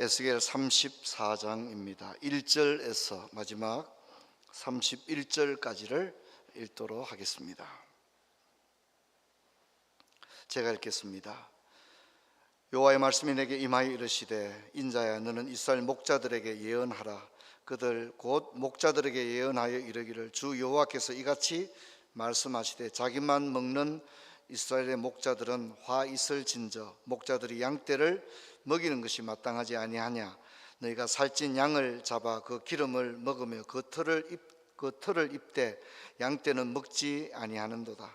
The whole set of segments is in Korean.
에스겔 34장입니다. 1절에서 마지막 31절까지를 읽도록 하겠습니다. 제가 읽겠습니다. 여호와의 말씀이 내게 임하여 이르시되, 인자야, 너는 이스라엘 목자들에게 예언하라. 그들 곧 목자들에게 예언하여 이르기를, 주 여호와께서 이같이 말씀하시되, 자기만 먹는 이스라엘의 목자들은 화 있을진저 목자들이 양떼를 먹이는 것이 마땅하지 아니하냐. 너희가 살찐 양을 잡아 그 기름을 먹으며 그 털을 입되 양떼는 먹이지 아니하는도다.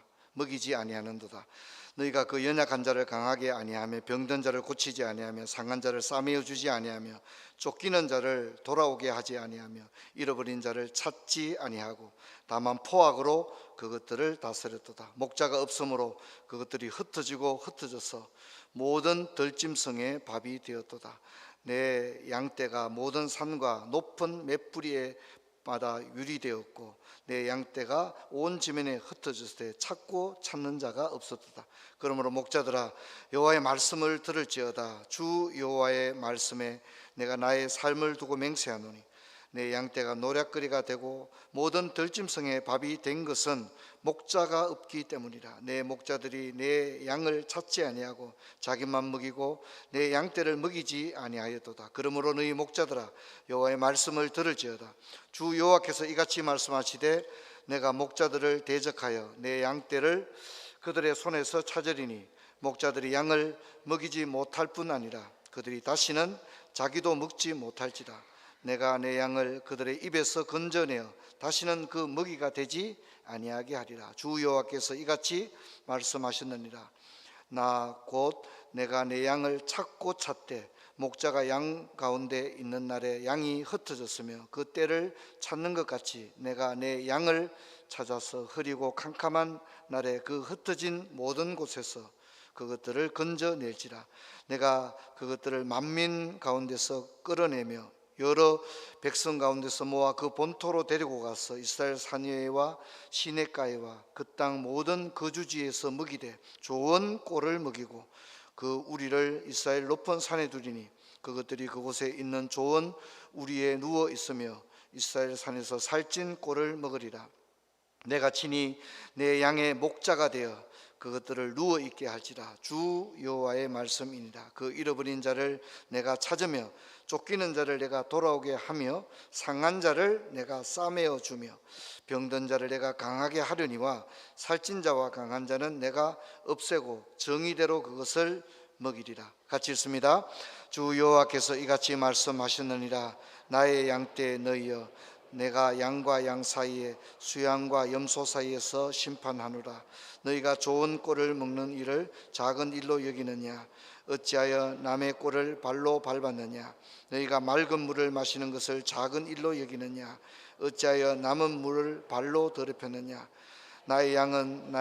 너희가 그 연약한 자를 강하게 아니하며 병든 자를 고치지 아니하며 상한 자를 싸매어 주지 아니하며 쫓기는 자를 돌아오게 하지 아니하며 잃어버린 자를 찾지 아니하고 다만 포악으로 그것들을 다스렸도다. 목자가 없으므로 그것들이 흩어져서 모든 들짐승의 밥이 되었도다. 내 양떼가 모든 산과 높은 맷뿌리에 마다 유리되었고 내 양떼가 온 지면에 흩어졌을 때 찾고 찾는 자가 없었도다. 그러므로 목자들아, 여호와의 말씀을 들을지어다. 주 여호와의 말씀에 내가 나의 삶을 두고 맹세하노니, 내 양떼가 노략거리가 되고 모든 들짐승의 밥이 된 것은 목자가 없기 때문이라. 내 목자들이 내 양을 찾지 아니하고 자기만 먹이고 내 양떼를 먹이지 아니하였도다. 그러므로 너희 목자들아, 여호와의 말씀을 들을지어다. 주 여호와께서 이같이 말씀하시되, 내가 목자들을 대적하여 내 양떼를 그들의 손에서 찾으리니 목자들이 양을 먹이지 못할 뿐 아니라 그들이 다시는 자기도 먹지 못할지라. 내가 내 양을 그들의 입에서 건져내어 다시는 그 먹이가 되지 아니하게 하리라. 주 여호와께서 이같이 말씀하셨느니라. 나 곧 내가 내 양을 찾고 찾되 목자가 양 가운데 있는 날에 양이 흩어졌으며 그 때를 찾는 것 같이 내가 내 양을 찾아서 흐리고 캄캄한 날에 그 흩어진 모든 곳에서 그것들을 건져낼지라. 내가 그것들을 만민 가운데서 끌어내며 여러 백성 가운데서 모아 그 본토로 데리고 가서 이스라엘 산위에와 시냇가에와 그 땅 모든 거주지에서 먹이되 좋은 꼴을 먹이고 그 우리를 이스라엘 높은 산에 두리니 그것들이 그곳에 있는 좋은 우리에 누워 있으며 이스라엘 산에서 살찐 꼴을 먹으리라. 내가 친히 내 양의 목자가 되어 그것들을 누워 있게 할지라. 주 여호와의 말씀이니라. 그 잃어버린 자를 내가 찾으며 쫓기는 자를 내가 돌아오게 하며 상한 자를 내가 싸매어 주며 병든 자를 내가 강하게 하려니와 살찐 자와 강한 자는 내가 없애고 정의대로 그것을 먹이리라. 같이 읽습니다. 주 여호와께서 이같이 말씀하셨느니라. 나의 양떼 너희여, 내가 양과 양 사이에 수양과 염소 사이에서 심판하노라. 너희가 좋은 꼴을 먹는 일을 작은 일로 여기느냐? 어찌하여 남의 꼴을 발로 밟았느냐? 너희가 맑은 물을 마시는 것을 작은 일로 여기느냐? 어찌하여 남은 물을 발로 더럽혔느냐? 나의 양은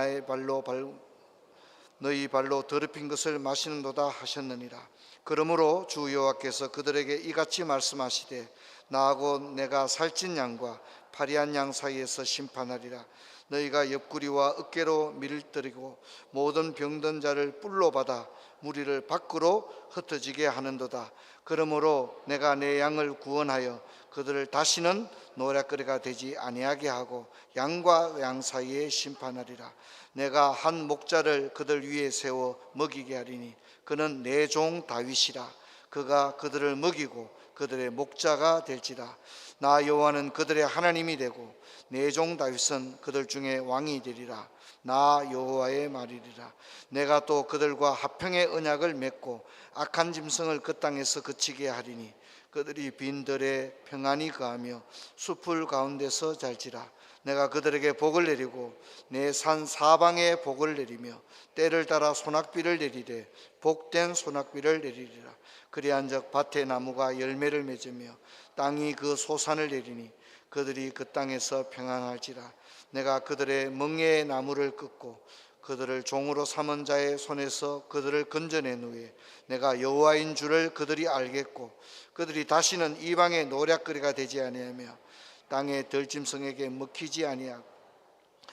너희 발로 더럽힌 것을 마시는도다 하셨느니라. 그러므로 주 여호와께서 그들에게 이같이 말씀하시되, 나하고 내가 살찐 양과 파리한 양 사이에서 심판하리라. 너희가 옆구리와 어깨로 밀들이고 모든 병든 자를 뿔로 받아 무리를 밖으로 흩어지게 하는도다. 그러므로 내가 내 양을 구원하여 그들을 다시는 노략거리가 되지 아니하게 하고 양과 양 사이에 심판하리라. 내가 한 목자를 그들 위에 세워 먹이게 하리니 그는 내 종 다윗이라. 그가 그들을 먹이고 그들의 목자가 될지라. 나 여호와는 그들의 하나님이 되고 내 종 다윗은 그들 중에 왕이 되리라. 나 여호와의 말이리라. 내가 또 그들과 화평의 언약을 맺고 악한 짐승을 그 땅에서 그치게 하리니 그들이 빈 들에 평안히 거하며 숲을 가운데서 잘지라. 내가 그들에게 복을 내리고 내 산 사방에 복을 내리며 때를 따라 소낙비를 내리되 복된 소낙비를 내리리라. 그리한즉 밭의 나무가 열매를 맺으며 땅이 그 소산을 내리니 그들이 그 땅에서 평안할지라. 내가 그들의 멍에의 나무를 끊고 그들을 종으로 삼은 자의 손에서 그들을 건져낸 후에 내가 여호와인 줄을 그들이 알겠고 그들이 다시는 이방의 노략거리가 되지 아니하며 땅의 들짐승에게 먹히지 아니하고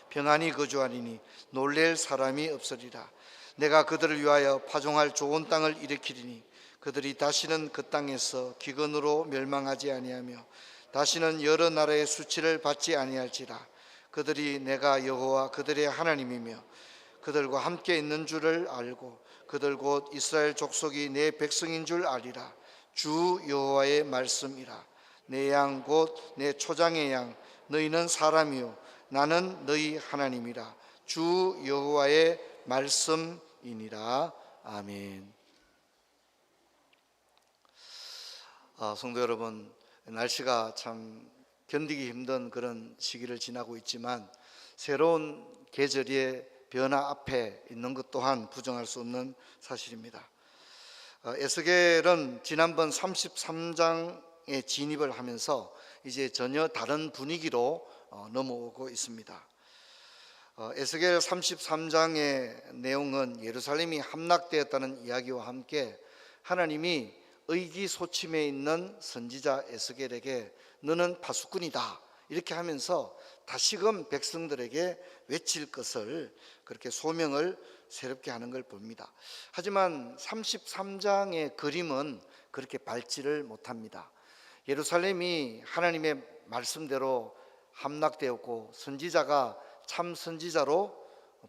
평안히 거주하리니 놀랄 사람이 없으리라. 내가 그들을 위하여 파종할 좋은 땅을 일으키리니 그들이 다시는 그 땅에서 기근으로 멸망하지 아니하며 다시는 여러 나라의 수치를 받지 아니할지라. 그들이 내가 여호와 그들의 하나님이며 그들과 함께 있는 줄을 알고 그들 곧 이스라엘 족속이 내 백성인 줄 아리라. 주 여호와의 말씀이라. 내 양 곧 내 초장의 양 너희는 사람이요 나는 너희 하나님이라. 주 여호와의 말씀이니라. 아멘. 성도 여러분, 날씨가 참 견디기 힘든 그런 시기를 지나고 있지만 새로운 계절의 변화 앞에 있는 것 또한 부정할 수 없는 사실입니다. 에스겔은 지난번 33장에 진입을 하면서 이제 전혀 다른 분위기로 넘어오고 있습니다. 에스겔 33장의 내용은 예루살렘이 함락되었다는 이야기와 함께 하나님이 의기소침해 있는 선지자 에스겔에게 너는 파수꾼이다 이렇게 하면서 다시금 백성들에게 외칠 것을 그렇게 소명을 새롭게 하는 걸 봅니다. 하지만 33장의 그림은 그렇게 밝지를 못합니다. 예루살렘이 하나님의 말씀대로 함락되었고 선지자가 참 선지자로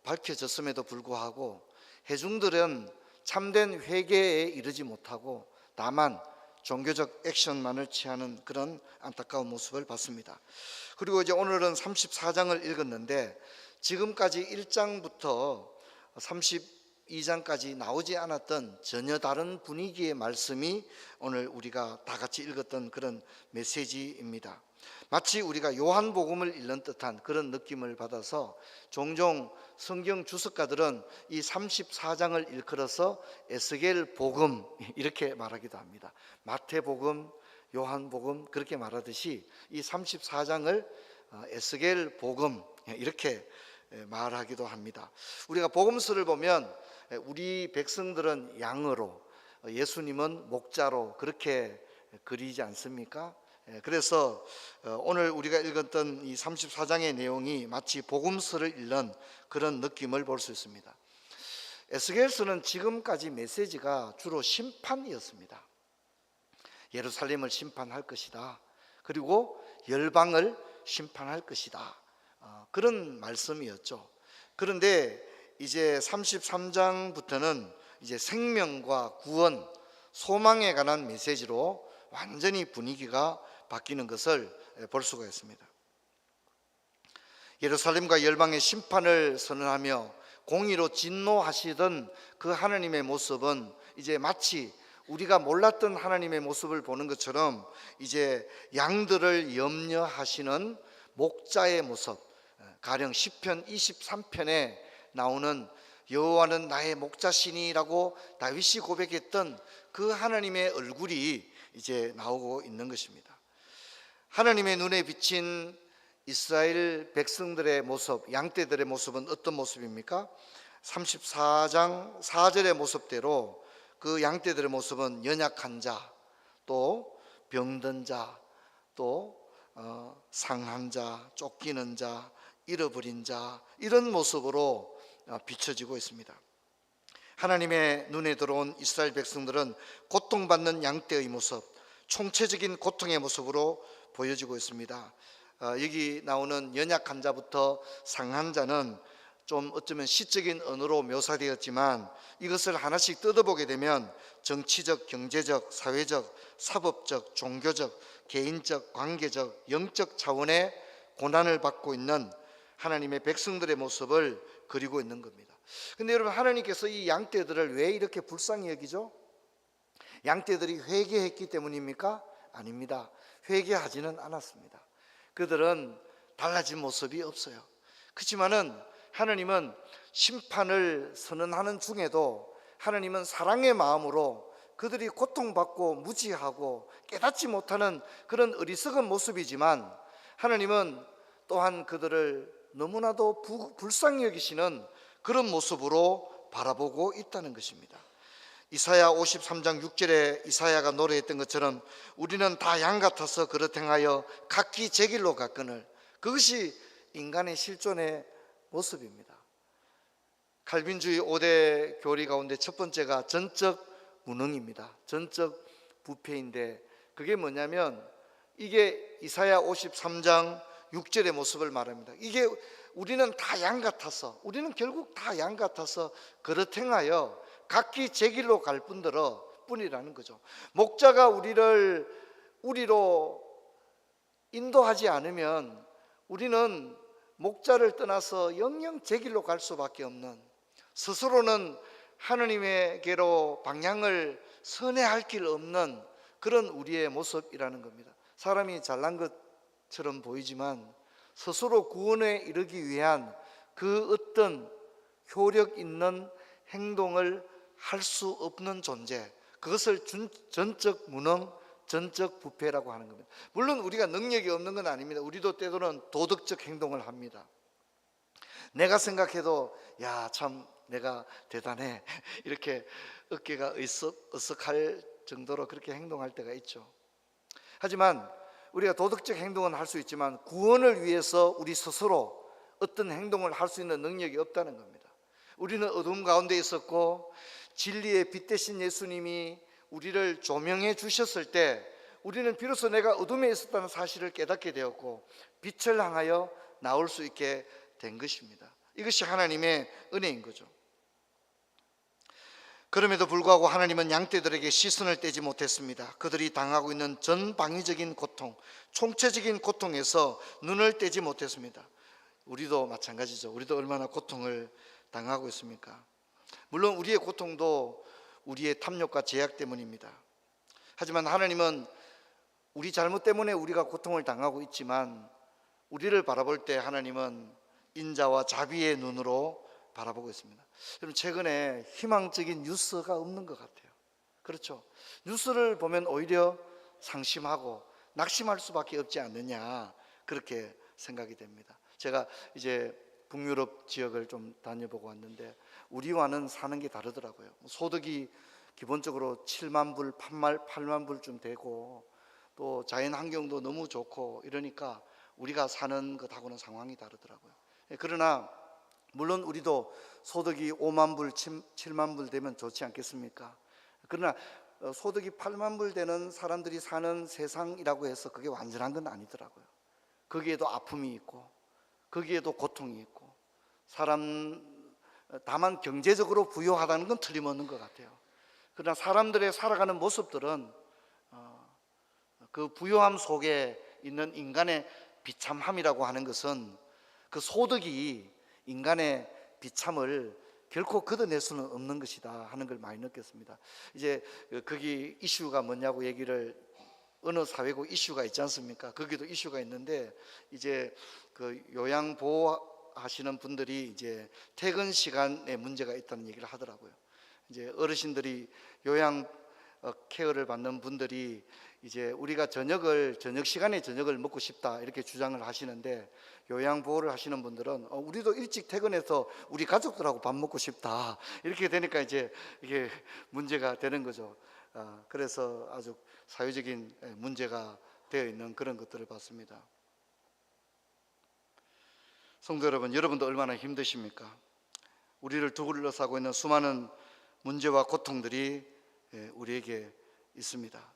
밝혀졌음에도 불구하고 회중들은 참된 회개에 이르지 못하고 다만 종교적 액션만을 취하는 그런 안타까운 모습을 봤습니다. 그리고 이제 오늘은 34장을 읽었는데 지금까지 1장부터 32장까지 나오지 않았던 전혀 다른 분위기의 말씀이 오늘 우리가 다 같이 읽었던 그런 메시지입니다. 마치 우리가 요한복음을 읽는 듯한 그런 느낌을 받아서 종종 성경 주석가들은 이 34장을 일컬어서 에스겔 복음 이렇게 말하기도 합니다. 마태복음, 요한복음 그렇게 말하듯이 이 34장을 에스겔 복음 이렇게 말하기도 합니다. 우리가 복음서를 보면 우리 백성들은 양으로 예수님은 목자로 그렇게 그리지 않습니까? 그래서 오늘 우리가 읽었던 이 34장의 내용이 마치 복음서를 읽는 그런 느낌을 볼 수 있습니다. 에스겔서는 지금까지 메시지가 주로 심판이었습니다. 예루살렘을 심판할 것이다. 그리고 열방을 심판할 것이다. 그런 말씀이었죠. 그런데 이제 33장부터는 이제 생명과 구원, 소망에 관한 메시지로 완전히 분위기가 바뀌는 것을 볼 수가 있습니다. 예루살렘과 열방의 심판을 선언하며 공의로 진노하시던 그 하나님의 모습은 이제 마치 우리가 몰랐던 하나님의 모습을 보는 것처럼 이제 양들을 염려하시는 목자의 모습, 가령 시편 23편에 나오는 여호와는 나의 목자시니라고 다윗이 고백했던 그 하나님의 얼굴이 이제 나오고 있는 것입니다. 하나님의 눈에 비친 이스라엘 백성들의 모습, 양떼들의 모습은 어떤 모습입니까? 34장 4절의 모습대로 그 양떼들의 모습은 연약한 자, 또 병든 자, 또 상한 자, 쫓기는 자, 잃어버린 자, 이런 모습으로 비춰지고 있습니다. 하나님의 눈에 들어온 이스라엘 백성들은 고통받는 양떼의 모습, 총체적인 고통의 모습으로 보여지고 있습니다. 여기 나오는 연약한 자부터 상한 자는 좀 어쩌면 시적인 언어로 묘사되었지만 이것을 하나씩 뜯어보게 되면 정치적, 경제적, 사회적, 사법적, 종교적, 개인적, 관계적, 영적 차원의 고난을 받고 있는 하나님의 백성들의 모습을 그리고 있는 겁니다. 근데 여러분, 하나님께서 이 양떼들을 왜 이렇게 불쌍히 여기죠? 양떼들이 회개했기 때문입니까? 아닙니다. 회개하지는 않았습니다. 그들은 달라진 모습이 없어요. 그렇지만은 하나님은 심판을 선언하는 중에도 하나님은 사랑의 마음으로 그들이 고통받고 무지하고 깨닫지 못하는 그런 어리석은 모습이지만 하나님은 또한 그들을 너무나도 불쌍히 여기시는 그런 모습으로 바라보고 있다는 것입니다. 이사야 53장 6절에 이사야가 노래했던 것처럼 우리는 다 양 같아서 그릇 행하여 각기 제 길로 갔거늘, 그것이 인간의 실존의 모습입니다. 칼빈주의 5대 교리 가운데 첫 번째가 전적 무능입니다. 전적 부패인데, 그게 뭐냐면 이게 이사야 53장 6절의 모습을 말합니다. 이게 우리는 다 양 같아서, 우리는 결국 다 양 같아서 그릇 행하여 각기 제 길로 갈 뿐이라는 거죠. 목자가 우리로 인도하지 않으면 우리는 목자를 떠나서 영영 제 길로 갈 수밖에 없는, 스스로는 하느님에게로 방향을 선회할 길 없는 그런 우리의 모습이라는 겁니다. 사람이 잘난 것처럼 보이지만 스스로 구원에 이르기 위한 그 어떤 효력 있는 행동을 할 수 없는 존재, 그것을 전적 무능, 전적 부패라고 하는 겁니다. 물론 우리가 능력이 없는 건 아닙니다. 우리도 때로는 도덕적 행동을 합니다. 내가 생각해도 야, 참 내가 대단해 이렇게 어깨가 으쓱할 정도로 그렇게 행동할 때가 있죠. 하지만 우리가 도덕적 행동은 할 수 있지만 구원을 위해서 우리 스스로 어떤 행동을 할 수 있는 능력이 없다는 겁니다. 우리는 어둠 가운데 있었고 진리의 빛 대신 예수님이 우리를 조명해 주셨을 때 우리는 비로소 내가 어둠에 있었다는 사실을 깨닫게 되었고 빛을 향하여 나올 수 있게 된 것입니다. 이것이 하나님의 은혜인 거죠. 그럼에도 불구하고 하나님은 양떼들에게 시선을 떼지 못했습니다. 그들이 당하고 있는 전방위적인 고통, 총체적인 고통에서 눈을 떼지 못했습니다. 우리도 마찬가지죠. 우리도 얼마나 고통을 당하고 있습니까? 물론 우리의 고통도 우리의 탐욕과 제약 때문입니다. 하지만 하나님은 우리 잘못 때문에 우리가 고통을 당하고 있지만 우리를 바라볼 때 하나님은 인자와 자비의 눈으로 바라보고 있습니다. 여러분, 최근에 희망적인 뉴스가 없는 것 같아요. 그렇죠? 뉴스를 보면 오히려 상심하고 낙심할 수밖에 없지 않느냐, 그렇게 생각이 됩니다. 제가 이제 북유럽 지역을 좀 다녀보고 왔는데 우리와는 사는 게 다르더라고요. 소득이 기본적으로 7만 불, 8만 불쯤 되고 또 자연 환경도 너무 좋고 이러니까 우리가 사는 것하고는 상황이 다르더라고요. 그러나 물론 우리도 소득이 5만 불, 7만 불 되면 좋지 않겠습니까? 그러나 소득이 8만 불 되는 사람들이 사는 세상이라고 해서 그게 완전한 건 아니더라고요. 거기에도 아픔이 있고 거기에도 고통이 있고 다만 경제적으로 부유하다는 건 틀림없는 것 같아요. 그러나 사람들의 살아가는 모습들은 그 부유함 속에 있는 인간의 비참함이라고 하는 것은 그 소득이 인간의 비참을 결코 걷어낼 수는 없는 것이다 하는 걸 많이 느꼈습니다. 이제 거기 이슈가 뭐냐고 얘기를, 어느 사회고 이슈가 있지 않습니까? 거기도 이슈가 있는데 이제 그 요양보호 하시는 분들이 이제 퇴근 시간에 문제가 있다는 얘기를 하더라고요. 이제 어르신들이 요양 케어를 받는 분들이 이제 우리가 저녁 시간에 저녁을 먹고 싶다 이렇게 주장을 하시는데, 요양보호를 하시는 분들은 우리도 일찍 퇴근해서 우리 가족들하고 밥 먹고 싶다 이렇게 되니까 이제 이게 문제가 되는 거죠. 그래서 아주 사회적인 문제가 되어 있는 그런 것들을 봤습니다. 성도 여러분, 여러분도 얼마나 힘드십니까? 우리를 둘러싸고 있는 수많은 문제와 고통들이 우리에게 있습니다.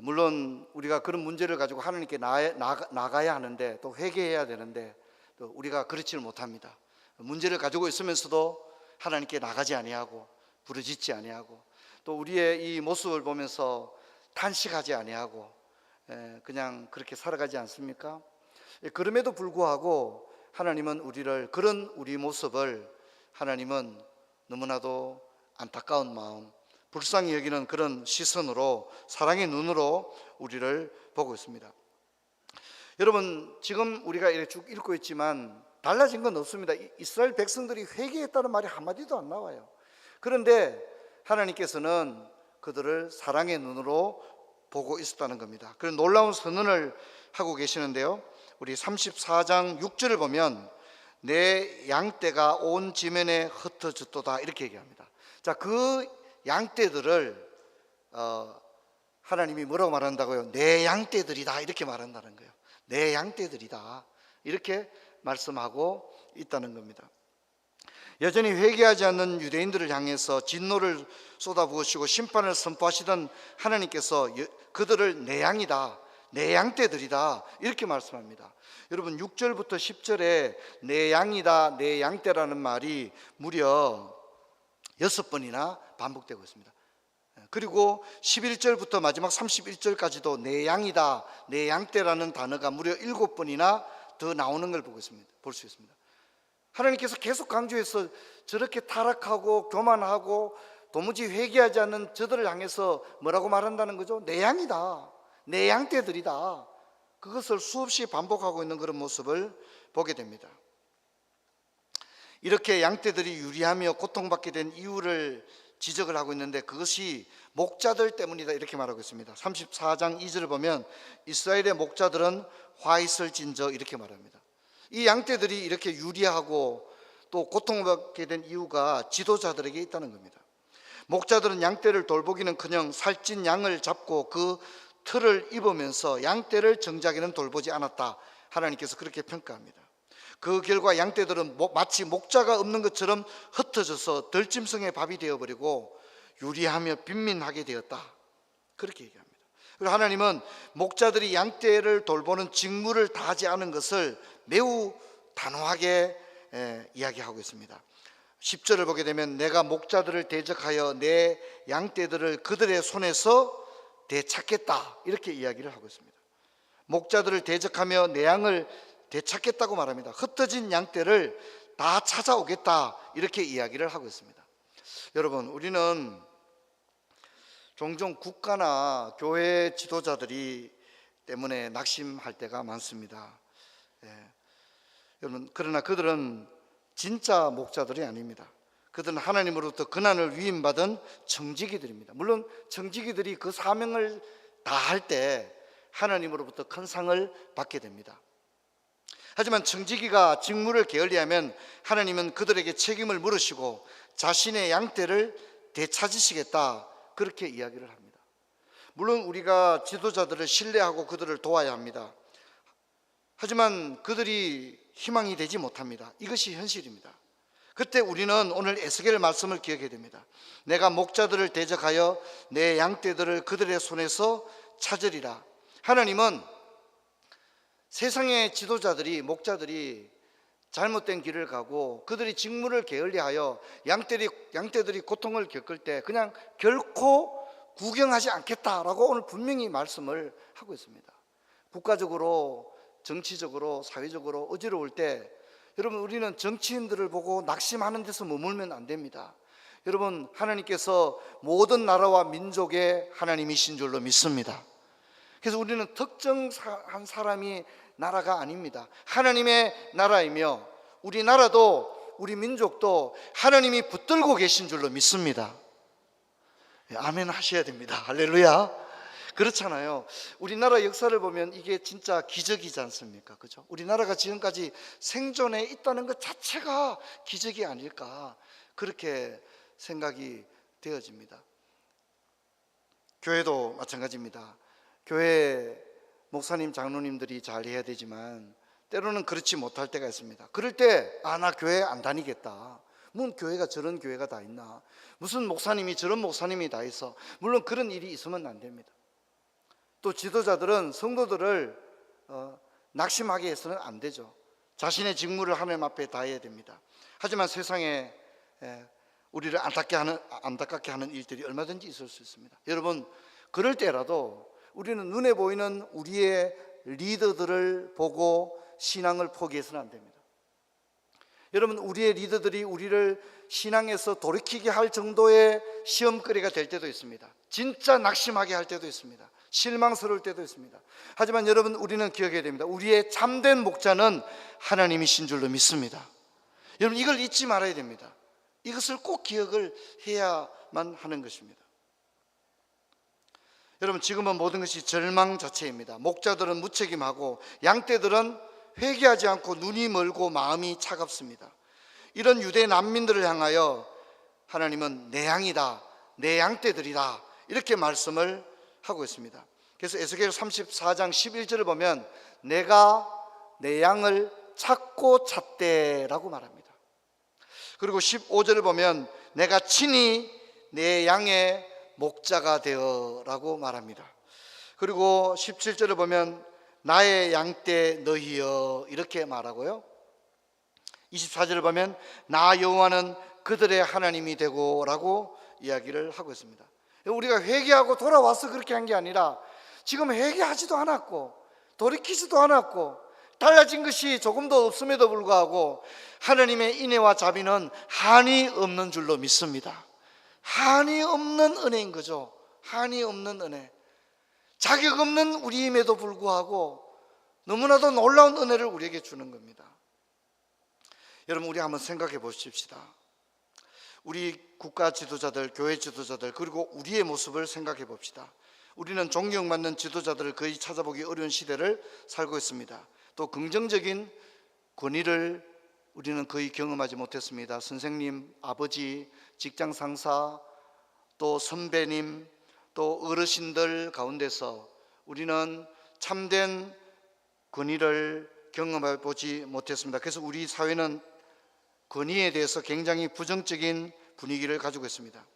물론 우리가 그런 문제를 가지고 하나님께 나가야 하는데, 또 회개해야 되는데 또 우리가 그렇지는 못합니다. 문제를 가지고 있으면서도 하나님께 나가지 아니하고 부르짖지 아니하고 또 우리의 이 모습을 보면서 탄식하지 아니하고 그냥 그렇게 살아가지 않습니까? 그럼에도 불구하고 하나님은 그런 우리 모습을 하나님은 너무나도 안타까운 마음, 불쌍히 여기는 그런 시선으로, 사랑의 눈으로 우리를 보고 있습니다. 여러분, 지금 우리가 이렇게 쭉 읽고 있지만 달라진 건 없습니다. 이스라엘 백성들이 회개했다는 말이 한마디도 안 나와요. 그런데 하나님께서는 그들을 사랑의 눈으로 보고 있었다는 겁니다. 그런 놀라운 선언을 하고 계시는데요, 우리 34장 6절을 보면 내 양떼가 온 지면에 흩어졌도다 이렇게 얘기합니다. 자, 그 양떼들을 하나님이 뭐라고 말한다고요? 내 양떼들이다 이렇게 말한다는 거예요. 내 양떼들이다 이렇게 말씀하고 있다는 겁니다. 여전히 회개하지 않는 유대인들을 향해서 진노를 쏟아부으시고 심판을 선포하시던 하나님께서 그들을 내 양이다, 내 양떼들이다 이렇게 말씀합니다. 여러분 6절부터 10절에 내 양이다, 내 양떼라는 말이 무려 6번이나 반복되고 있습니다. 그리고 11절부터 마지막 31절까지도 내 양이다, 내 양떼라는 단어가 무려 7번이나 더 나오는 걸 볼 수 있습니다. 하나님께서 계속 강조해서 저렇게 타락하고 교만하고 도무지 회개하지 않는 저들을 향해서 뭐라고 말한다는 거죠? 내 양이다, 내 양떼들이다. 그것을 수없이 반복하고 있는 그런 모습을 보게 됩니다. 이렇게 양떼들이 유리하며 고통받게 된 이유를 지적을 하고 있는데 그것이 목자들 때문이다 이렇게 말하고 있습니다. 34장 2절을 보면 이스라엘의 목자들은 화 있을 진저 이렇게 말합니다. 이 양떼들이 이렇게 유리하고 또 고통받게 된 이유가 지도자들에게 있다는 겁니다. 목자들은 양떼를 돌보기는커녕 살찐 양을 잡고 그 틀을 입으면서 양떼를 정작에는 돌보지 않았다. 하나님께서 그렇게 평가합니다. 그 결과 양떼들은 마치 목자가 없는 것처럼 흩어져서 들짐승의 밥이 되어버리고 유리하며 빈민하게 되었다. 그렇게 얘기합니다. 그리고 하나님은 목자들이 양떼를 돌보는 직무를 다하지 않은 것을 매우 단호하게 이야기하고 있습니다. 10절을 보게 되면 내가 목자들을 대적하여 내 양떼들을 그들의 손에서 되찾겠다 이렇게 이야기를 하고 있습니다. 목자들을 대적하며 내 양을 되찾겠다고 말합니다. 흩어진 양떼를 다 찾아오겠다 이렇게 이야기를 하고 있습니다. 여러분 우리는 종종 국가나 교회 지도자들이 때문에 낙심할 때가 많습니다. 여러분 그러나 그들은 진짜 목자들이 아닙니다. 그들은 하나님으로부터 고난을 위임받은 청지기들입니다. 물론 청지기들이 그 사명을 다할 때 하나님으로부터 큰 상을 받게 됩니다. 하지만 청지기가 직무를 게을리하면 하나님은 그들에게 책임을 물으시고 자신의 양떼를 되찾으시겠다 그렇게 이야기를 합니다. 물론 우리가 지도자들을 신뢰하고 그들을 도와야 합니다. 하지만 그들이 희망이 되지 못합니다. 이것이 현실입니다. 그때 우리는 오늘 에스겔 말씀을 기억해야 됩니다. 내가 목자들을 대적하여 내 양떼들을 그들의 손에서 찾으리라. 하나님은 세상의 지도자들이 목자들이 잘못된 길을 가고 그들이 직무를 게을리하여 양떼들이 고통을 겪을 때 그냥 결코 구경하지 않겠다라고 오늘 분명히 말씀을 하고 있습니다. 국가적으로 정치적으로 사회적으로 어지러울 때 여러분 우리는 정치인들을 보고 낙심하는 데서 머물면 안 됩니다. 여러분 하나님께서 모든 나라와 민족의 하나님이신 줄로 믿습니다. 그래서 우리는 특정한 사람이 나라가 아닙니다. 하나님의 나라이며 우리 나라도 우리 민족도 하나님이 붙들고 계신 줄로 믿습니다. 아멘 하셔야 됩니다. 할렐루야. 그렇잖아요. 우리나라 역사를 보면 이게 진짜 기적이지 않습니까? 그죠? 우리나라가 지금까지 생존해 있다는 것 자체가 기적이 아닐까 그렇게 생각이 되어집니다. 교회도 마찬가지입니다. 교회 목사님 장로님들이 잘 해야 되지만 때로는 그렇지 못할 때가 있습니다. 그럴 때 나 교회 안 다니겠다. 무슨 교회가 저런 교회가 다 있나, 무슨 목사님이 저런 목사님이 다 있어. 물론 그런 일이 있으면 안 됩니다. 또 지도자들은 성도들을 낙심하게 해서는 안 되죠. 자신의 직무를 하나님 앞에 다해야 됩니다. 하지만 세상에 우리를 안타깝게 하는 일들이 얼마든지 있을 수 있습니다. 여러분 그럴 때라도 우리는 눈에 보이는 우리의 리더들을 보고 신앙을 포기해서는 안 됩니다. 여러분 우리의 리더들이 우리를 신앙에서 돌이키게 할 정도의 시험거리가 될 때도 있습니다. 진짜 낙심하게 할 때도 있습니다. 실망스러울 때도 있습니다. 하지만 여러분 우리는 기억해야 됩니다. 우리의 참된 목자는 하나님이신 줄로 믿습니다. 여러분 이걸 잊지 말아야 됩니다. 이것을 꼭 기억을 해야만 하는 것입니다. 여러분 지금은 모든 것이 절망 자체입니다. 목자들은 무책임하고 양떼들은 회개하지 않고 눈이 멀고 마음이 차갑습니다. 이런 유대 난민들을 향하여 하나님은 내 양이다, 내 양떼들이다 이렇게 말씀을 하고 있습니다. 그래서 에스겔 34장 11절을 보면 내가 내 양을 찾고 찾대라고 말합니다. 그리고 15절을 보면 내가 친히 내 양의 목자가 되어라고 말합니다. 그리고 17절을 보면 나의 양떼 너희여 이렇게 말하고요. 24절을 보면 나 여호와는 그들의 하나님이 되고 라고 이야기를 하고 있습니다. 우리가 회개하고 돌아와서 그렇게 한 게 아니라 지금 회개하지도 않았고 돌이키지도 않았고 달라진 것이 조금도 없음에도 불구하고 하나님의 인애와 자비는 한이 없는 줄로 믿습니다. 한이 없는 은혜인 거죠. 한이 없는 은혜. 자격 없는 우리임에도 불구하고 너무나도 놀라운 은혜를 우리에게 주는 겁니다. 여러분, 우리 한번 생각해 보십시다. 우리 국가 지도자들, 교회 지도자들, 그리고 우리의 모습을 생각해 봅시다. 우리는 존경받는 지도자들을 거의 찾아보기 어려운 시대를 살고 있습니다. 또 긍정적인 권위를 우리는 거의 경험하지 못했습니다. 선생님, 아버지, 직장 상사, 또 선배님, 또 어르신들 가운데서 우리는 참된 권위를 경험해 보지 못했습니다. 그래서 우리 사회는 권위에 대해서 굉장히 부정적인 분위기를 가지고 있습니다.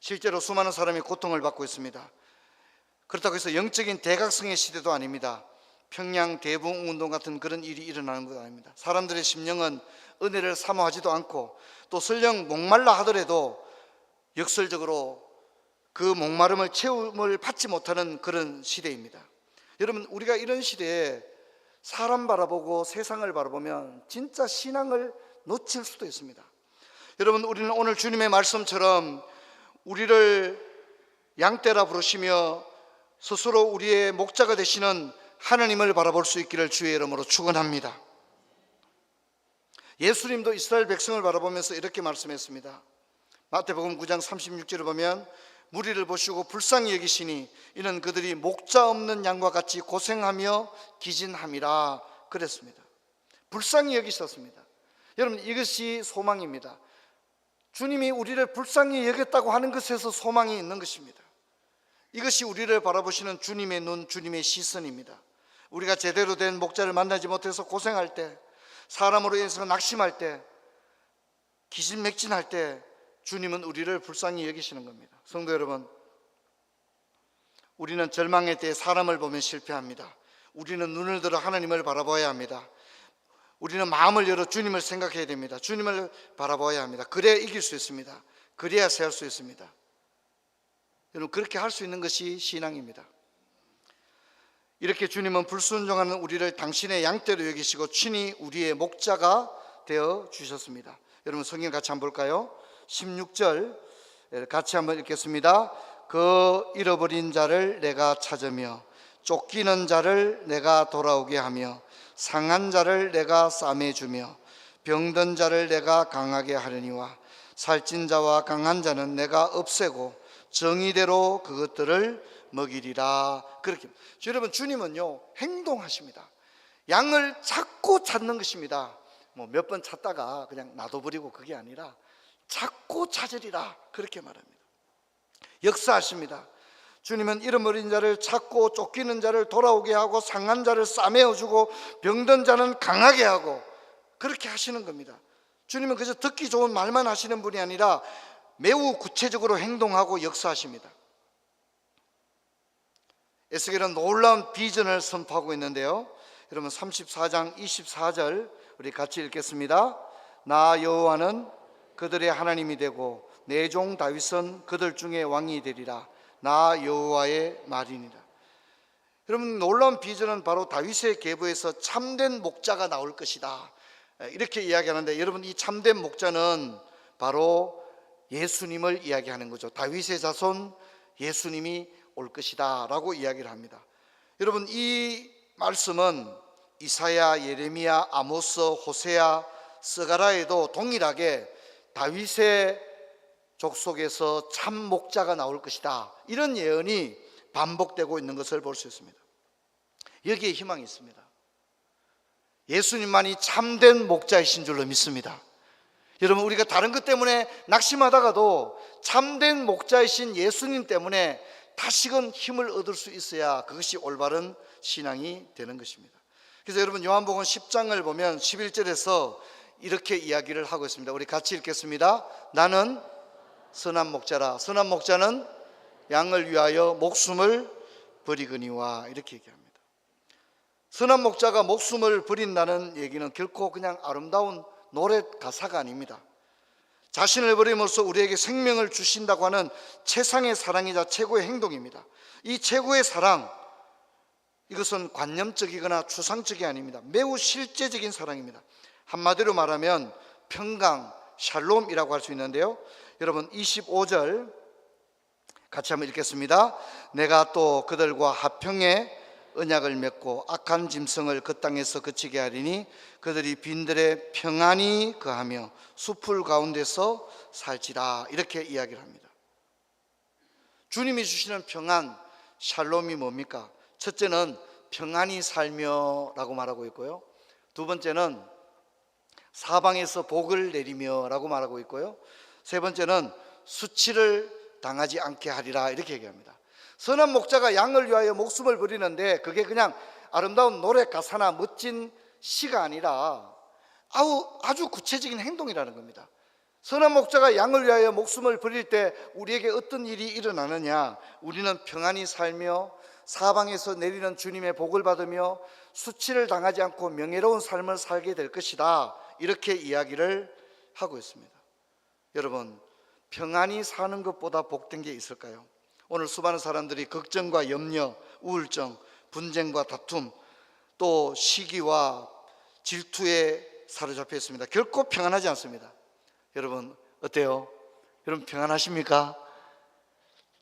실제로 수많은 사람이 고통을 받고 있습니다. 그렇다고 해서 영적인 대각성의 시대도 아닙니다. 평양 대붕운동 같은 그런 일이 일어나는 것도 아닙니다. 사람들의 심령은 은혜를 사모하지도 않고 또 설령 목말라 하더라도 역설적으로 그 목마름을 채움을 받지 못하는 그런 시대입니다. 여러분, 우리가 이런 시대에 사람 바라보고 세상을 바라보면 진짜 신앙을 놓칠 수도 있습니다. 여러분, 우리는 오늘 주님의 말씀처럼 우리를 양떼라 부르시며 스스로 우리의 목자가 되시는 하나님을 바라볼 수 있기를 주의 이름으로 축원합니다. 예수님도 이스라엘 백성을 바라보면서 이렇게 말씀했습니다. 마태복음 9장 36절을 보면 무리를 보시고 불쌍히 여기시니 이는 그들이 목자 없는 양과 같이 고생하며 기진함이라 그랬습니다. 불쌍히 여기셨습니다. 여러분, 이것이 소망입니다. 주님이 우리를 불쌍히 여겼다고 하는 것에서 소망이 있는 것입니다. 이것이 우리를 바라보시는 주님의 눈, 주님의 시선입니다. 우리가 제대로 된 목자를 만나지 못해서 고생할 때, 사람으로 인해서 낙심할 때, 기진맥진할 때 주님은 우리를 불쌍히 여기시는 겁니다. 성도 여러분, 우리는 절망의 때에 사람을 보면 실패합니다. 우리는 눈을 들어 하나님을 바라봐야 합니다. 우리는 마음을 열어 주님을 생각해야 됩니다. 주님을 바라봐야 합니다. 그래야 이길 수 있습니다. 그래야 살 수 있습니다. 여러분, 그렇게 할 수 있는 것이 신앙입니다. 이렇게 주님은 불순종하는 우리를 당신의 양떼로 여기시고 친히 우리의 목자가 되어 주셨습니다. 여러분, 성경 같이 한번 볼까요? 16절 같이 한번 읽겠습니다. 그 잃어버린 자를 내가 찾으며 쫓기는 자를 내가 돌아오게 하며 상한 자를 내가 싸매주며 병든 자를 내가 강하게 하려니와 살찐 자와 강한 자는 내가 없애고 정의대로 그것들을 먹이리라. 그렇게 여러분, 주님은요 행동하십니다. 양을 찾고 찾는 것입니다. 뭐 몇 번 찾다가 그냥 놔둬버리고 그게 아니라 찾고 찾으리라 그렇게 말합니다. 역사하십니다. 주님은 잃어버린 자를 찾고 쫓기는 자를 돌아오게 하고 상한 자를 싸매어주고 병든 자는 강하게 하고 그렇게 하시는 겁니다. 주님은 그저 듣기 좋은 말만 하시는 분이 아니라 매우 구체적으로 행동하고 역사하십니다. 에스겔은 놀라운 비전을 선포하고 있는데요, 여러분 34장 24절 우리 같이 읽겠습니다. 나 여호와는 그들의 하나님이 되고 내 종 다윗은 그들 중에 왕이 되리라. 나 여호와의 말이니라. 여러분, 놀라운 비전은 바로 다윗의 계보에서 참된 목자가 나올 것이다 이렇게 이야기하는데, 여러분, 이 참된 목자는 바로 예수님을 이야기하는 거죠. 다윗의 자손 예수님이 올 것이다 라고 이야기를 합니다. 여러분, 이 말씀은 이사야, 예레미야, 아모스, 호세아, 스가랴에도 동일하게 다윗의 족속에서 참 목자가 나올 것이다 이런 예언이 반복되고 있는 것을 볼 수 있습니다. 여기에 희망이 있습니다. 예수님만이 참된 목자이신 줄로 믿습니다. 여러분, 우리가 다른 것 때문에 낙심하다가도 참된 목자이신 예수님 때문에 다시금 힘을 얻을 수 있어야 그것이 올바른 신앙이 되는 것입니다. 그래서 여러분, 요한복음 10장을 보면 11절에서 이렇게 이야기를 하고 있습니다. 우리 같이 읽겠습니다. 나는 선한 목자라. 선한 목자는 양을 위하여 목숨을 버리거니와, 이렇게 얘기합니다. 선한 목자가 목숨을 버린다는 얘기는 결코 그냥 아름다운 노래 가사가 아닙니다. 자신을 버림으로써 우리에게 생명을 주신다고 하는 최상의 사랑이자 최고의 행동입니다. 이 최고의 사랑, 이것은 관념적이거나 추상적이 아닙니다. 매우 실제적인 사랑입니다. 한마디로 말하면 평강, 샬롬이라고 할 수 있는데요, 여러분 25절 같이 한번 읽겠습니다. 내가 또 그들과 화평의 언약을 맺고 악한 짐승을 그 땅에서 그치게 하리니 그들이 빈들에 평안히 거하며 숲풀 가운데서 살지라, 이렇게 이야기를 합니다. 주님이 주시는 평안, 샬롬이 뭡니까? 첫째는 평안히 살며 라고 말하고 있고요, 두 번째는 사방에서 복을 내리며 라고 말하고 있고요, 세 번째는 수치를 당하지 않게 하리라, 이렇게 얘기합니다. 선한 목자가 양을 위하여 목숨을 버리는데 그게 그냥 아름다운 노래 가사나 멋진 시가 아니라 아주 구체적인 행동이라는 겁니다. 선한 목자가 양을 위하여 목숨을 버릴 때 우리에게 어떤 일이 일어나느냐? 우리는 평안히 살며 사방에서 내리는 주님의 복을 받으며 수치를 당하지 않고 명예로운 삶을 살게 될 것이다, 이렇게 이야기를 하고 있습니다. 여러분, 평안히 사는 것보다 복된 게 있을까요? 오늘 수많은 사람들이 걱정과 염려, 우울증, 분쟁과 다툼, 또 시기와 질투에 사로잡혀 있습니다. 결코 평안하지 않습니다. 여러분 어때요? 여러분 평안하십니까?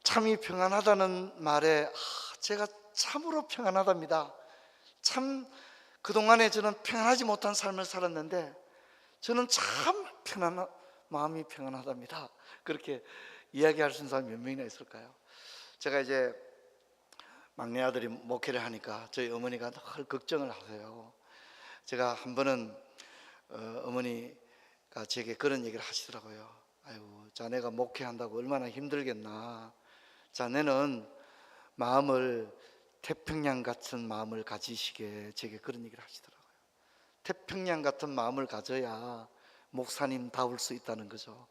참이 평안하다는 말에 제가 참으로 평안하답니다. 참 그동안에 저는 평안하지 못한 삶을 살았는데 저는 참 마음이 평안하답니다. 그렇게 이야기할 수 있는 사람이 몇 명이나 있을까요? 제가 이제 막내 아들이 목회를 하니까 저희 어머니가 늘 걱정을 하세요. 제가 한 번은 어머니가 제게 그런 얘기를 하시더라고요. 아유, 자네가 목회한다고 얼마나 힘들겠나. 자네는 마음을 태평양 같은 마음을 가지시게, 제게 그런 얘기를 하시더라고요. 태평양 같은 마음을 가져야 목사님다울 수 있다는 거죠.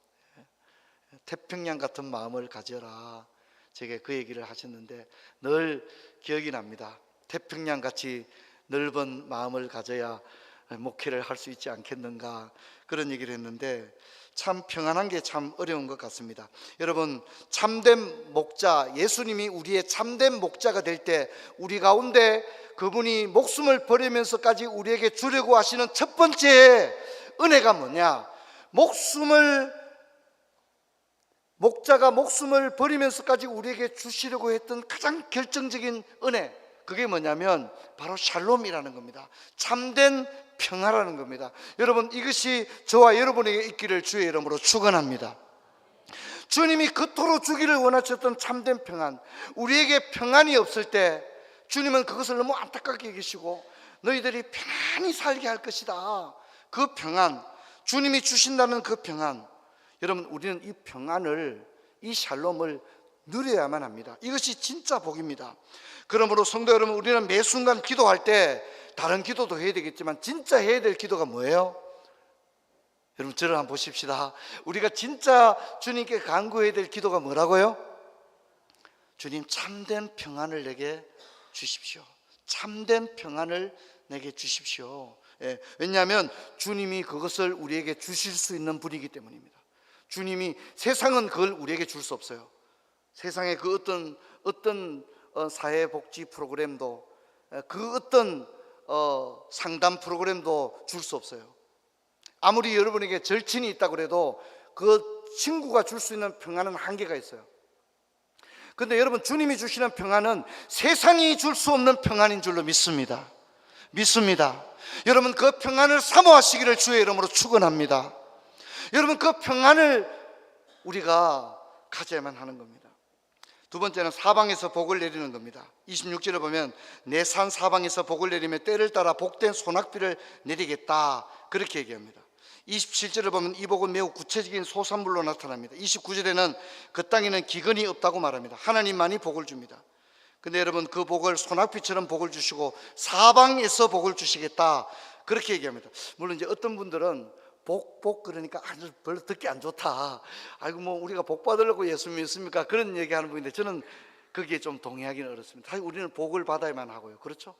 태평양 같은 마음을 가져라, 제게 그 얘기를 하셨는데 늘 기억이 납니다. 태평양 같이 넓은 마음을 가져야 목회를 할 수 있지 않겠는가, 그런 얘기를 했는데 참 평안한 게 참 어려운 것 같습니다. 여러분, 참된 목자, 예수님이 우리의 참된 목자가 될 때 우리 가운데 그분이 목숨을 버리면서까지 우리에게 주려고 하시는 첫 번째 은혜가 뭐냐? 목자가 목숨을 버리면서까지 우리에게 주시려고 했던 가장 결정적인 은혜, 그게 뭐냐면 바로 샬롬이라는 겁니다. 참된 평화라는 겁니다. 여러분, 이것이 저와 여러분에게 있기를 주의 이름으로 축원합니다. 주님이 그토록 주기를 원하셨던 참된 평안, 우리에게 평안이 없을 때 주님은 그것을 너무 안타깝게 여기시고 너희들이 편안히 살게 할 것이다, 그 평안, 주님이 주신다는 그 평안, 여러분 우리는 이 평안을, 이 샬롬을 누려야만 합니다. 이것이 진짜 복입니다. 그러므로 성도 여러분, 우리는 매 순간 기도할 때 다른 기도도 해야 되겠지만 진짜 해야 될 기도가 뭐예요? 여러분 저를 한번 보십시다. 우리가 진짜 주님께 간구해야 될 기도가 뭐라고요? 주님, 참된 평안을 내게 주십시오. 참된 평안을 내게 주십시오. 왜냐하면 주님이 그것을 우리에게 주실 수 있는 분이기 때문입니다. 주님이, 세상은 그걸 우리에게 줄 수 없어요. 세상의 그 어떤 사회복지 프로그램도, 그 어떤 상담 프로그램도 줄 수 없어요. 아무리 여러분에게 절친이 있다고 해도 그 친구가 줄 수 있는 평안은 한계가 있어요. 그런데 여러분, 주님이 주시는 평안은 세상이 줄 수 없는 평안인 줄로 믿습니다. 여러분, 그 평안을 사모하시기를 주의 이름으로 축원합니다. 여러분, 그 평안을 우리가 가져야만 하는 겁니다. 두 번째는 사방에서 복을 내리는 겁니다. 26절을 보면 내 산 사방에서 복을 내리며 때를 따라 복된 소낙비를 내리겠다, 그렇게 얘기합니다. 27절을 보면 이 복은 매우 구체적인 소산물로 나타납니다. 29절에는 그 땅에는 기근이 없다고 말합니다. 하나님만이 복을 줍니다. 근데 여러분, 그 복을 소낙비처럼 복을 주시고 사방에서 복을 주시겠다, 그렇게 얘기합니다. 물론 이제 어떤 분들은 복 그러니까 아주 별로 듣기 안 좋다. 아이고 뭐 우리가 복 받으려고 예수 믿습니까? 그런 얘기하는 분인데 저는 거기에 좀 동의하기는 어렵습니다. 사실 우리는 복을 받아야만 하고요. 그렇죠?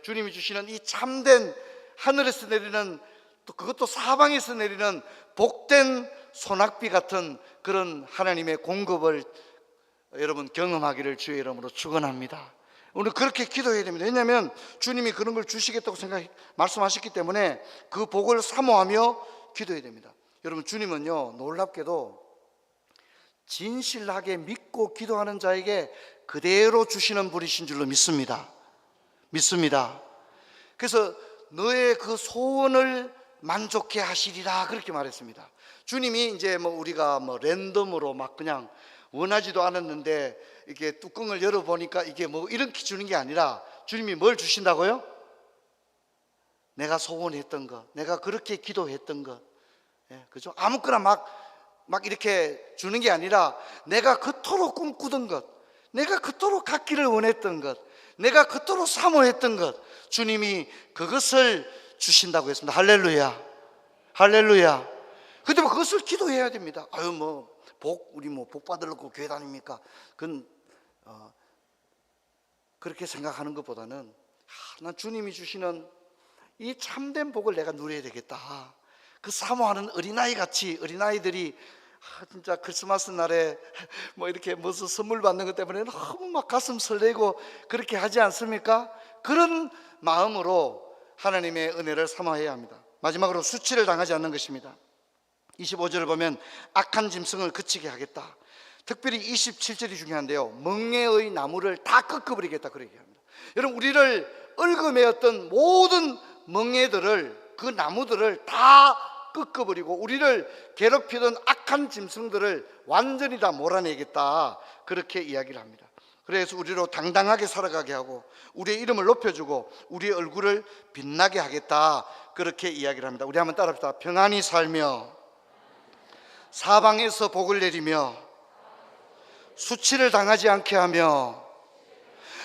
주님이 주시는 이 참된 하늘에서 내리는 또 그것도 사방에서 내리는 복된 소낙비 같은 그런 하나님의 공급을 여러분 경험하기를 주의 이름으로 축원합니다. 오늘 그렇게 기도해야 됩니다. 왜냐하면 주님이 그런 걸 주시겠다고 말씀하셨기 때문에 그 복을 사모하며 기도해야 됩니다. 여러분 주님은요 놀랍게도 진실하게 믿고 기도하는 자에게 그대로 주시는 분이신 줄로 믿습니다. 그래서 너의 그 소원을 만족해 하시리라 그렇게 말했습니다. 주님이 이제 뭐 우리가 뭐 랜덤으로 막 그냥 원하지도 않았는데 이렇게 뚜껑을 열어보니까 이게 뭐 이렇게 주는 게 아니라 주님이 뭘 주신다고요? 내가 소원했던 것, 내가 그렇게 기도했던 것, 그죠? 아무거나 막 이렇게 주는 게 아니라 내가 그토록 꿈꾸던 것, 내가 그토록 갖기를 원했던 것, 내가 그토록 사모했던 것, 주님이 그것을 주신다고 했습니다. 할렐루야. 근데 뭐 그것을 기도해야 됩니다. 아유 뭐 우리 뭐 복 받으려고 교회 다닙니까? 그건 그렇게 생각하는 것보다는 난 주님이 주시는 이 참된 복을 내가 누려야 되겠다. 그 사모하는 어린아이 같이 어린아이들이 진짜 크리스마스 날에 뭐 이렇게 무슨 선물 받는 것 때문에 너무 막 가슴 설레고 그렇게 하지 않습니까? 그런 마음으로 하나님의 은혜를 사모해야 합니다. 마지막으로 수치를 당하지 않는 것입니다. 25절을 보면 악한 짐승을 그치게 하겠다. 특별히 27절이 중요한데요. 멍에의 나무를 다 꺾어버리겠다 그렇게 합니다. 여러분 우리를 얽어매었던 모든 멍에들을 그 나무들을 다 꺾어버리고 우리를 괴롭히던 악한 짐승들을 완전히 다 몰아내겠다 그렇게 이야기를 합니다. 그래서 우리로 당당하게 살아가게 하고 우리의 이름을 높여주고 우리의 얼굴을 빛나게 하겠다 그렇게 이야기를 합니다. 우리 한번 따라합시다. 평안히 살며 사방에서 복을 내리며 수치를 당하지 않게 하며,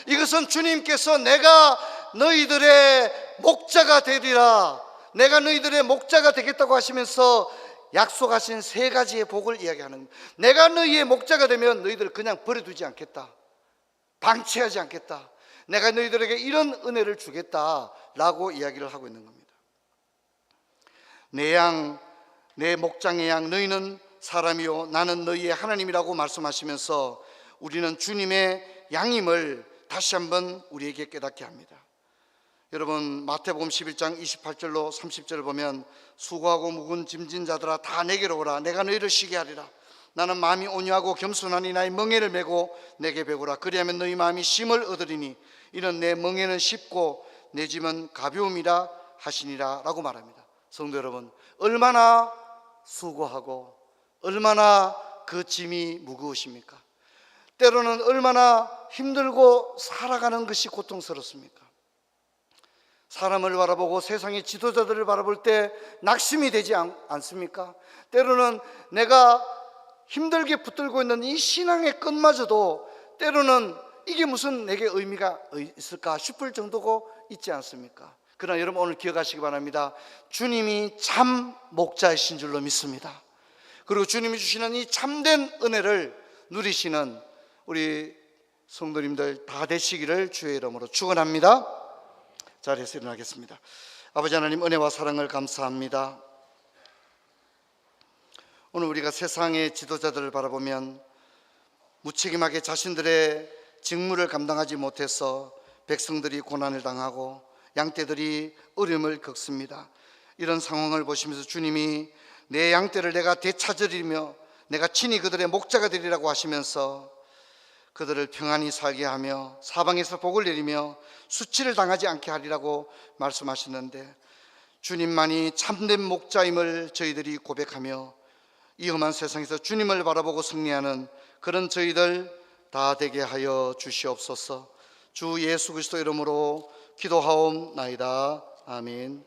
이것은 주님께서 내가 너희들의 목자가 되리라, 내가 너희들의 목자가 되겠다고 하시면서 약속하신 세 가지의 복을 이야기하는 겁니다. 내가 너희의 목자가 되면 너희들을 그냥 버려두지 않겠다, 방치하지 않겠다, 내가 너희들에게 이런 은혜를 주겠다라고 이야기를 하고 있는 겁니다. 내 목장의 양 너희는 사람이요 나는 너희의 하나님이라고 말씀하시면서 우리는 주님의 양임을 다시 한번 우리에게 깨닫게 합니다. 여러분 마태복음 11장 28절로 30절을 보면 수고하고 무거운 짐진 자들아 다 내게로 오라, 내가 너희를 쉬게 하리라. 나는 마음이 온유하고 겸손하니 나의 멍에를 메고 내게 배우라. 그리하면 너희 마음이 쉼을 얻으리니 이는 내 멍에는 쉽고 내 짐은 가벼움이라 하시니라 라고 말합니다. 성도 여러분, 얼마나 수고하고 얼마나 그 짐이 무거우십니까? 때로는 얼마나 힘들고 살아가는 것이 고통스럽습니까? 사람을 바라보고 세상의 지도자들을 바라볼 때 낙심이 되지 않습니까? 때로는 내가 힘들게 붙들고 있는 이 신앙의 끈마저도 때로는 이게 무슨 내게 의미가 있을까 싶을 정도고 있지 않습니까? 그러나 여러분 오늘 기억하시기 바랍니다. 주님이 참 목자이신 줄로 믿습니다. 그리고 주님이 주시는 이 참된 은혜를 누리시는 우리 성도님들 다 되시기를 주의 이름으로 축원합니다. 자리에서 일어나겠습니다. 아버지 하나님, 은혜와 사랑을 감사합니다. 오늘 우리가 세상의 지도자들을 바라보면 무책임하게 자신들의 직무를 감당하지 못해서 백성들이 고난을 당하고 양떼들이 어려움을 겪습니다. 이런 상황을 보시면서 주님이 내 양떼를 내가 되찾으리며 내가 친히 그들의 목자가 되리라고 하시면서 그들을 평안히 살게 하며 사방에서 복을 내리며 수치를 당하지 않게 하리라고 말씀하시는데, 주님만이 참된 목자임을 저희들이 고백하며 이 험한 세상에서 주님을 바라보고 승리하는 그런 저희들 다 되게 하여 주시옵소서. 주 예수 그리스도 이름으로 기도하옵나이다. 아멘.